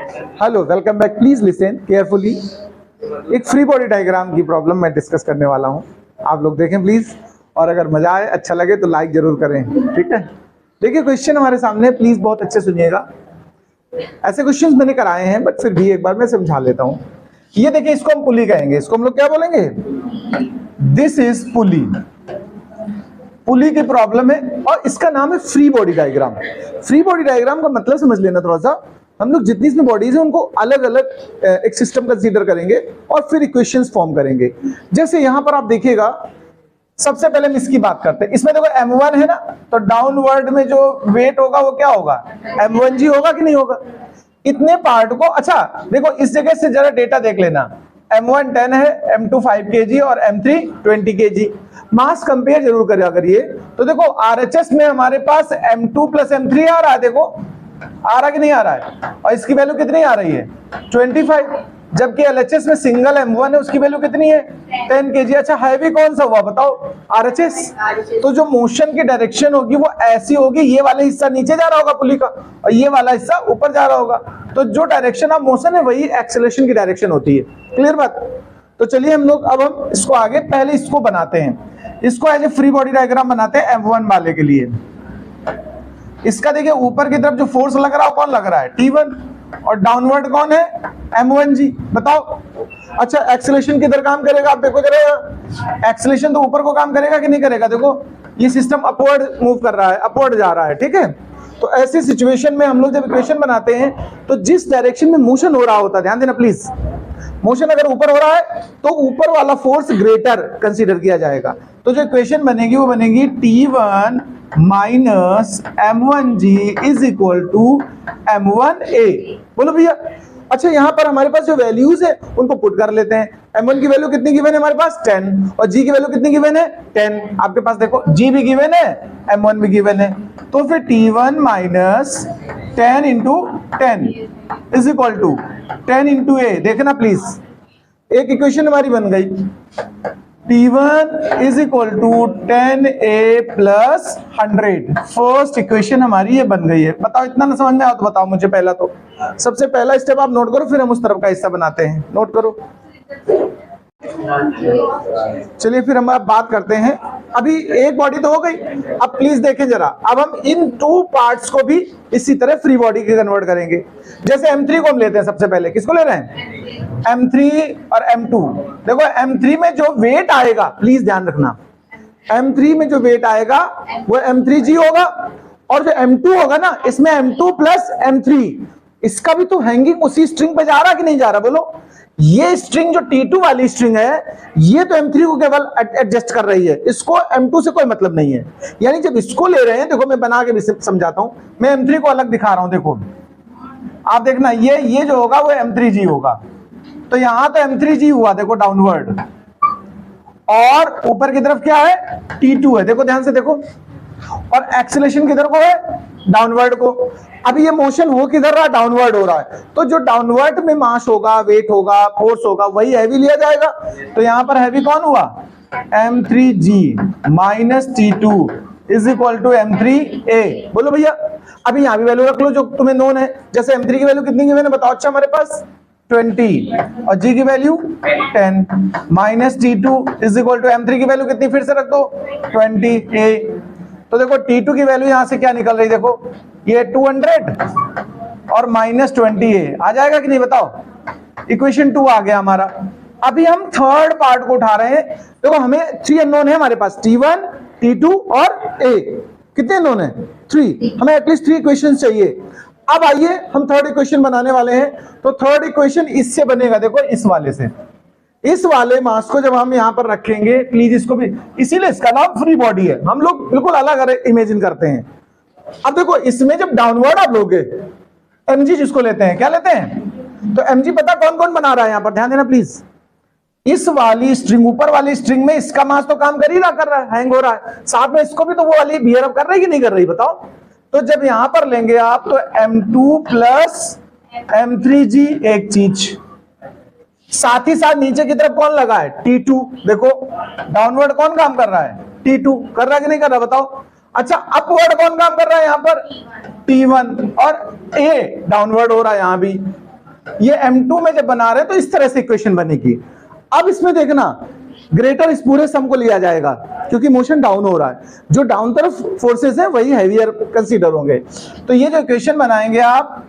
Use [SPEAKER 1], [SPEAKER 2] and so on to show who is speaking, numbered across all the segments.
[SPEAKER 1] Hello, welcome back. Please listen carefully. एक free body diagram की problem मैं discuss करने वाला हूं, आप लोग देखें प्लीज, और अगर मजा आए, अच्छा लगे तो लाइक जरूर करें, ठीक है। देखिए क्वेश्चन हमारे सामने, प्लीज बहुत अच्छे सुनिएगा। ऐसे क्वेश्चंस मैंने कराए हैं बट फिर भी एक बार मैं समझा लेता हूं। ये देखिए, इसको हम पुली कहेंगे, इसको हम लोग क्या बोलेंगे? दिस इज पुली। पुली की प्रॉब्लम है और इसका नाम है free body diagram. Free body diagram का मतलब समझ लेना थोड़ा सा। हम लोग जितनी इसमें बॉडीज है उनको अलग अलग एक सिस्टम कंसीडर करेंगे और फिर इक्वेशंस फॉर्म करेंगे। जैसे यहां पर आप देखिएगा, सबसे पहले हम इसकी बात करते हैं। इसमें देखो M1 है ना, तो डाउनवर्ड में जो वेट होगा वो क्या होगा? M1G होगा कि नहीं होगा? इतने पार्ट को, अच्छा देखो इस जगह से जरा डेटा देख लेना। M1 10 है, M2 5 kg और M3 20 kg। मास कंपेयर जरूर करिए करिए। तो देखो RHS में हमारे पास M2 प्लस M3 आ रहा है, देखो आ रहा कि नहीं आ रहा है, और इसकी वैल्यू कितनी आ रही है? 25। जबकि LHS में सिंगल M1 है, उसकी वैल्यू कितनी है? 10 kg। अच्छा हैवी कौन सा हुआ बताओ? RHS। तो जो मोशन की डायरेक्शन होगी वो ऐसी होगी, ये वाला हिस्सा नीचे जा रहा होगा पुली का और ये वाला हिस्सा ऊपर जा रहा होगा। तो जो डायरेक्शन ऑफ मोशन है वही एक्सेलरेशन की डायरेक्शन होती है। क्लियर बात? तो चलिए हम लोग अब हम इसको आगे पहले इसको बनाते हैं। इसको as a free body diagram बनाते हैं M1 वाले के लिए। इसका देखिए ऊपर की तरफ जो फोर्स लग रहा है कौन लग रहा है? T1। और डाउनवर्ड कौन है? M1G। बताओ। अच्छा एक्सेलरेशन किधर काम करेगा? आप देखो जरा, एक्सेलरेशन तो ऊपर को काम करेगा कि नहीं करेगा? देखो ये सिस्टम अपवर्ड मूव कर रहा है, अपवर्ड जा रहा है, ठीक है। तो ऐसी सिचुएशन में हम लोग जब इक्वेशन बनाते हैं तो जिस डायरेक्शन में मोशन हो रहा होता है, ध्यान देना प्लीज, मोशन अगर ऊपर हो रहा है तो ऊपर वाला फोर्स ग्रेटर कंसीडर किया जाएगा। तो जो इक्वेशन बनेगी वो बनेगी T1 minus M1G is equal to M1A। बोलो भैया। अच्छा यहाँ पर हमारे पास जो वैल्यूज है उनको पुट कर लेते हैं। M1 की वैल्यू कितनी गिवन है हमारे पास? 10। और G की वैल्यू कितनी गिवन है? 10। आपके पास देखो G भी गिवन है, M1 भी गिवन है। तो फिर T1 minus 10 into 10 is equal to 10 into A। देखना प्लीज, एक इक्वेशन हमारी बन गई। T1 is equal to 10A plus 100। First equation हमारी ये बन गई है। बताओ इतना ना समझ में आओ तो बताओ मुझे। पहला तो सबसे पहला स्टेप आप नोट करो, फिर हम उस तरफ का हिस्सा बनाते हैं। नोट करो। चलिए फिर हम अब बात करते हैं। अभी एक बॉडी तो हो गई, अब प्लीज देखें जरा, अब हम इन टू पार्ट्स को भी इसी तरह फ्री बॉडी के कन्वर्ट करेंगे। जैसे M3 को हम लेते हैं सबसे पहले। किसको ले रहे हैं? M3 और M2। देखो M3 में जो वेट आएगा, प्लीज ध्यान रखना, M3 में जो वेट आएगा वो M3G होगा, और जो M2 होगा ना, इसमें M2 प्लस M3, इसका भी तो हैंगिंग उसी स्ट्रिंग पे जा रहा कि नहीं जा रहा? बोलो। ये स्ट्रिंग जो T2 वाली स्ट्रिंग है, ये तो M3 को केवल एडजस्ट कर रही है, इसको M2 से कोई मतलब नहीं है। यानी जब इसको ले रहे हैं, देखो मैं बना के भी समझाता हूं, मैं M3 को अलग दिखा रहा हूं। देखो आप देखना, ये जो होगा वो M3G होगा। तो यहां तो M3G हुआ, देखो डाउनवर्ड, और ऊपर की तरफ क्या है? T2 है। देखो ध्यान से देखो, और एक्सेलरेशन किधर को है? डाउनवर्ड को। अभी ये मोशन हो किधर रहा? डाउनवर्ड हो रहा है। तो जो डाउनवर्ड में मास होगा, वेट होगा, फोर्स होगा, वही हैवी लिया जाएगा। तो यहां पर हैवी कौन हुआ? M3G minus T2 is equal to M3A। बोलो भैया। अभी यहां भी वैल्यू रख लो जो तुम्हें नोन है। जैसे M3 की वैल्यू कितनी की मैंने बताओ? अच्छा हमारे पास 20 और G की value 10 minus T2 is equal to M3 की वैल्यू कितनी? फिर से रख दो 20A। तो देखो T2 की वैल्यू यहां से क्या निकल रही? देखो ये 200 और माइनस 20A आ जाएगा कि नहीं? बताओ। इक्वेशन 2 आ गया हमारा। अभी हम थर्ड पार्ट को उठा रहे हैं। देखो हमें 3 अननोन है हमारे पास, T1, T2 और A। कितने अननोन है? 3। हमें एटलीस्ट 3 इक्वेशन चाहिए। अब आइए हम थर्ड इक्वेशन बनाने वाले हैं। तो थर्ड इक्वेशन इससे बनेगा, देखो इस वाले से। इस वाले मास को जब हम यहां पर रखेंगे, प्लीज इसको भी, इसीलिए इसका नाम फ्री बॉडी है। हम लोग बिल्कुल अलग इमेजिन करते हैं। अब देखो इसमें जब डाउनवर्ड आप लोगे, mg जिसको लेते हैं, क्या लेते हैं? तो mg पता कौन कौन बना रहा है यहां पर? ध्यान देना प्लीज। इस वाली स्ट्रिंग, ऊपर वाली स्ट्रिंग में इसका मास तो काम कर ही रहा, कर रहा है, हैंग हो रहा है। साथ में इसको भी तो वो वाली बियर अप कर रही है कि नहीं कर रही? बताओ। तो जब यहां पर लेंगे आप, तो M2 प्लस M3G एक चीज, साथ ही साथ नीचे की तरफ कौन लगा है? T2। देखो डाउनवर्ड कौन काम कर रहा है? T2 कर रहा है कि नहीं कर रहा? बताओ। अच्छा अपवर्ड कौन काम कर रहा है यहां पर? T1। और A डाउनवर्ड हो रहा है यहां भी। ये M2 में जब बना रहे हैं तो इस तरह से इक्वेशन बनेगी। अब इसमें देखना ग्रेटर इस पूरे सम को लिया जाएगा क्योंकि मोशन डाउन हो रहा है, जो डाउन तरफ फोर्सेस है वही हैवियर कंसीडर होंगे। तो ये जो इक्वेशन बनाएंगे आप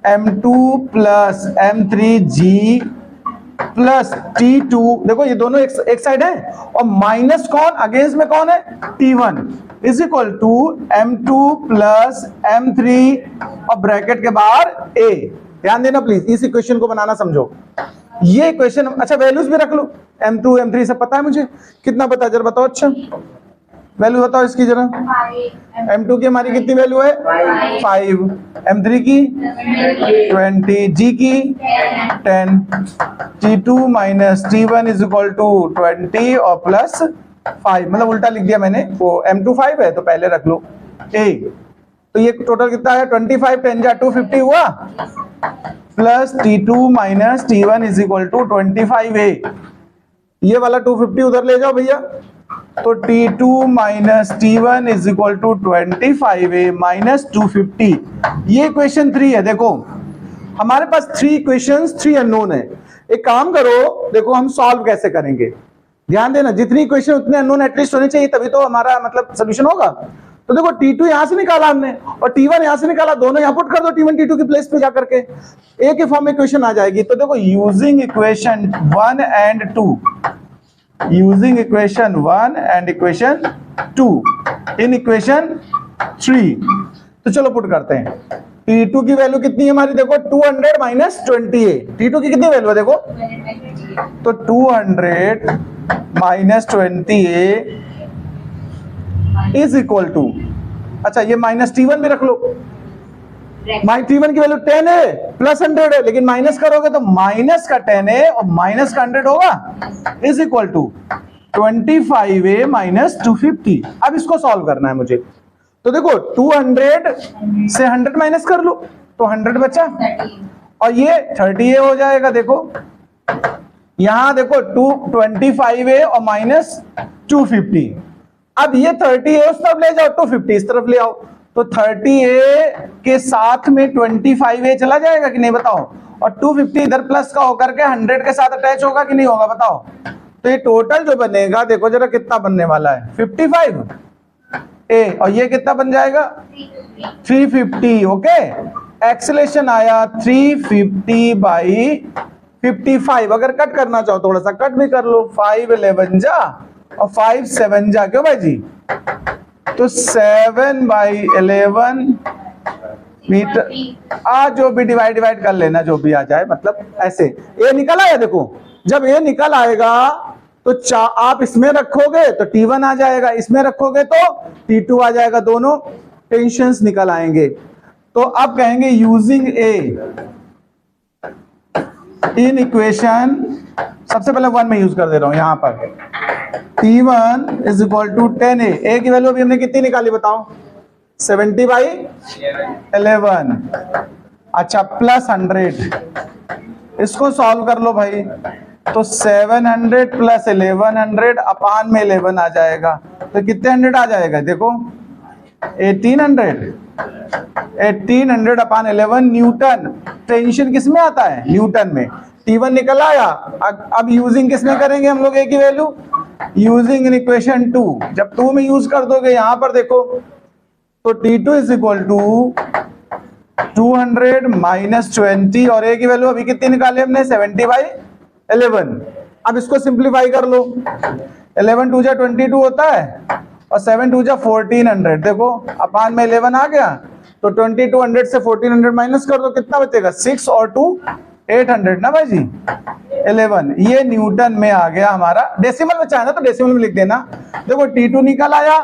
[SPEAKER 1] M2 plus M3G plus T2, देखो ये दोनों एक साइड है और माइनस कौन अगेंस्ट में कौन है T1 is equal to M2 plus M3 और ब्रैकेट के बाहर A। ध्यान देना प्लीज, इस इक्वेशन को बनाना समझो। ये इक्वेशन, अच्छा वैल्यूज भी रख लो, M2 M3 सब पता है मुझे, कितना पता है जरा बताओ। अच्छा वैल्यू बताओ इसकी जरा। M2 की हमारी कितनी वैल्यू है 5, M3 की 20, G की 10, T2 minus T1 is equal to 20 और प्लस 5, मतलब उल्टा लिख दिया मैंने, वो M2 5 है तो पहले रख लो A। तो ये टोटल कितना है 25, 10 जा 250 हुआ plus T2 minus T1 is equal to 25A। ये वाला 250 उधर ले जाओ भैया, तो T2 minus T1 is equal to 25A minus 250। ये इक्वेशन 3 है। देखो हमारे पास 3 इक्वेशंस 3 अननोन है। एक काम करो, देखो हम सॉल्व कैसे करेंगे, ध्यान देना, जितनी इक्वेशन उतने अननोन एटलीस्ट होने चाहिए तभी तो हमारा मतलब सोल्यूशन होगा। तो देखो T2 यहां से निकाला हमने और T1 यहां से निकाला, दोनों यहां पुट कर दो T1 T2 की प्लेस पे जाकर के A के फॉर्म में इक्वेशन आ जाएगी। तो देखो using equation 1 and 2, using equation 1 and equation 2 in equation 3, तो चलो पुट करते हैं। T2 की वैल्यू कितनी है हमारी, देखो 200 माइनस 20A। T2 की कितनी वैल्यू है देखो, तो 200 minus 20A is equal to, अच्छा ये माइनस T1 भी रख लो, T1 की वैल्यू 10 है प्लस 100 है, लेकिन माइनस करोगे तो माइनस का 10 है और माइनस का 100 होगा, is equal to 25A minus 250। अब इसको सॉल्व करना है मुझे, तो देखो 200 से 100 माइनस कर लो तो 100 बचा और ये 30A हो जाएगा। देखो यहां देखो 25A और माइनस 250। अब ये 30A उस तरफ ले जाओ, 250 इस तरफ ले आओ, तो 30A के साथ में 25A चला जाएगा कि नहीं बताओ, और 250 इधर प्लस का होकर के 100 के साथ अटैच होगा कि नहीं होगा बताओ। तो ये टोटल जो बनेगा देखो जरा कितना बनने वाला है 55A, और ये कितना बन जाएगा 350। ओके, एक्सेलेरेशन आया 350 बाई 55। अगर कट करना चाहो थोड़ा सा कट भी कर लो, 5 11 जा और 5 7 जा, क्यों भाई जी, तो 7/11 मीटर जो भी डिवाइड कर लेना, जो भी आ जाए, मतलब ऐसे। ए निकल आया, देखो जब ए निकल आएगा तो आप इसमें रखोगे तो T1 आ जाएगा, इसमें रखोगे तो T2 आ जाएगा, दोनों टेंशंस निकल आएंगे। तो अब कहेंगे यूजिंग ए इन इक्वेशन, सबसे पहले 1 में यूज कर दे रहा हूं यहां पर, T1 is equal to 10A। ए की वैल्यू अभी हमने कितनी निकाली बताओ, 70/11, अच्छा प्लस 100। इसको सॉल्व कर लो भाई, तो 700 प्लस 1100 अपान में 11 आ जाएगा, तो कितने 100 आ जाएगा देखो 1800 अपान 11 न्यूटन। टेंशन किस में आता है, न्यूटन में। T1 निकल आया, अब यूजिंग किस में करेंगे हम लोग ए की वैल्यू, यूजिंग इन इक्वेशन 2। जब 2 में यूज कर दोगे यहां पर देखो, तो T2 is equal to 200 minus 20, और ए की वैल्यू अभी कितनी निकाली हमने 70/11। अब इसको सिंप्लीफाई कर लो, 11 2 जा 22 होता है और 7 2 जा 1400। देखो अपान में 11 आ गया, तो 2200 से 1400 माइनस कर दो, कितना बचेगा 6 और 2 800 ना भाई जी 11। ये न्यूटन में आ गया हमारा। डेसिमल बचा है ना तो डेसिमल में लिख देना। देखो T2 निकल आया,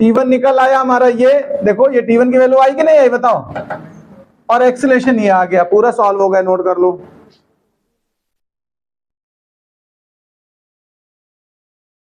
[SPEAKER 1] T1 निकल आया हमारा, ये देखो ये T1 की वैल्यू आई कि नहीं आई बताओ, और एक्सेलरेशन ये आ गया, पूरा सॉल्व हो गया, नोट कर लो।